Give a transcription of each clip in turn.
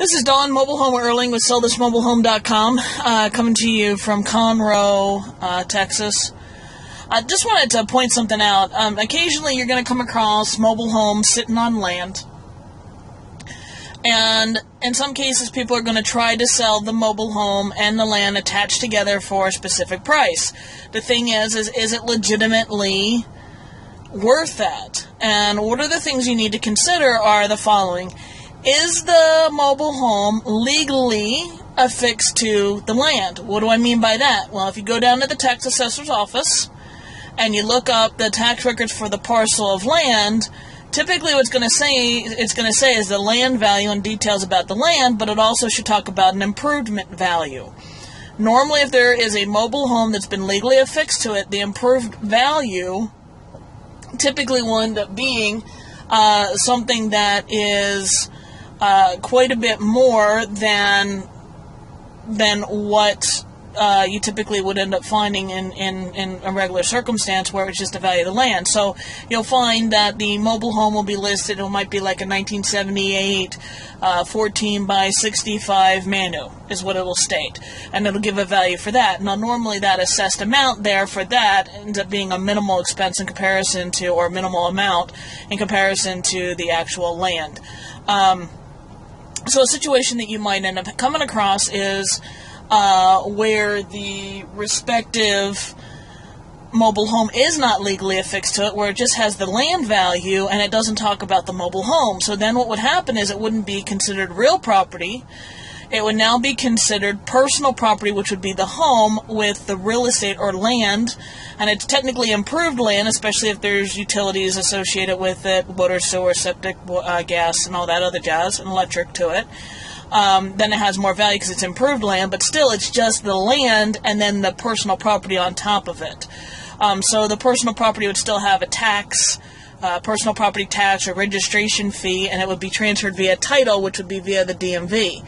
This is Dawn, Mobile Home Erling with SellThisMobileHome.com, coming to you from Conroe, Texas. I just wanted to point something out. Occasionally you're going to come across mobile homes sitting on land. And in some cases, people are going to try to sell the mobile home and the land attached together for a specific price. The thing is it legitimately worth that? And what are the things you need to consider are the following. Is the mobile home legally affixed to the land? What do I mean by that? Well, if you go down to the tax assessor's office and you look up the tax records for the parcel of land, typically what's going to say is the land value and details about the land, but it also should talk about an improvement value. Normally, if there is a mobile home that's been legally affixed to it, the improved value typically will end up being something that is quite a bit more than what you typically would end up finding in a regular circumstance where it's just the value of the land. So you'll find that the mobile home will be listed, it might be like a 1978 14 by 65 manual is what it will state, and it'll give a value for that. Now normally that assessed amount there for that ends up being a minimal expense in comparison to, or minimal amount in comparison to the actual land. So a situation that you might end up coming across is where the respective mobile home is not legally affixed to it, where it just has the land value and it doesn't talk about the mobile home. So then what would happen is it wouldn't be considered real property. It would now be considered personal property, which would be the home with the real estate or land, and it's technically improved land, especially if there's utilities associated with it, water, sewer, septic, gas, and all that other jazz, and electric to it. Then it has more value because it's improved land, but still it's just the land and then the personal property on top of it. So the personal property would still have a tax, personal property tax or registration fee, and it would be transferred via title, which would be via the DMV.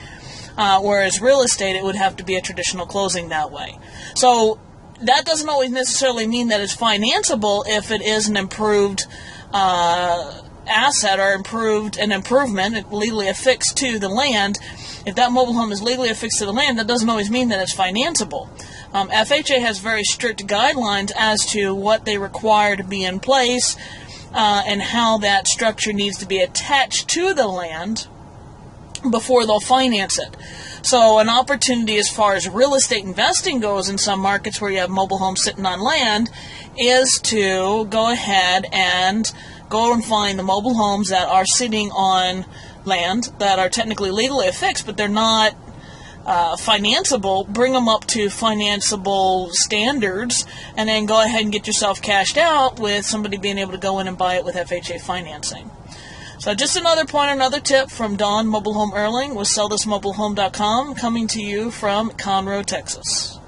Whereas real estate, it would have to be a traditional closing that way. So that doesn't always necessarily mean that it's financeable if it is an improved asset or an improvement legally affixed to the land. If that mobile home is legally affixed to the land, that doesn't always mean that it's financeable. FHA has very strict guidelines as to what they require to be in place and how that structure needs to be attached to the land before they'll finance it. So an opportunity as far as real estate investing goes in some markets where you have mobile homes sitting on land is to go ahead and go and find the mobile homes that are sitting on land that are technically legally affixed, but they're not financeable. Bring them up to financeable standards, and then go ahead and get yourself cashed out with somebody being able to go in and buy it with FHA financing. So just another point, another tip from Dawn, Mobile Home Erling with SellThisMobileHome.com, coming to you from Conroe, Texas.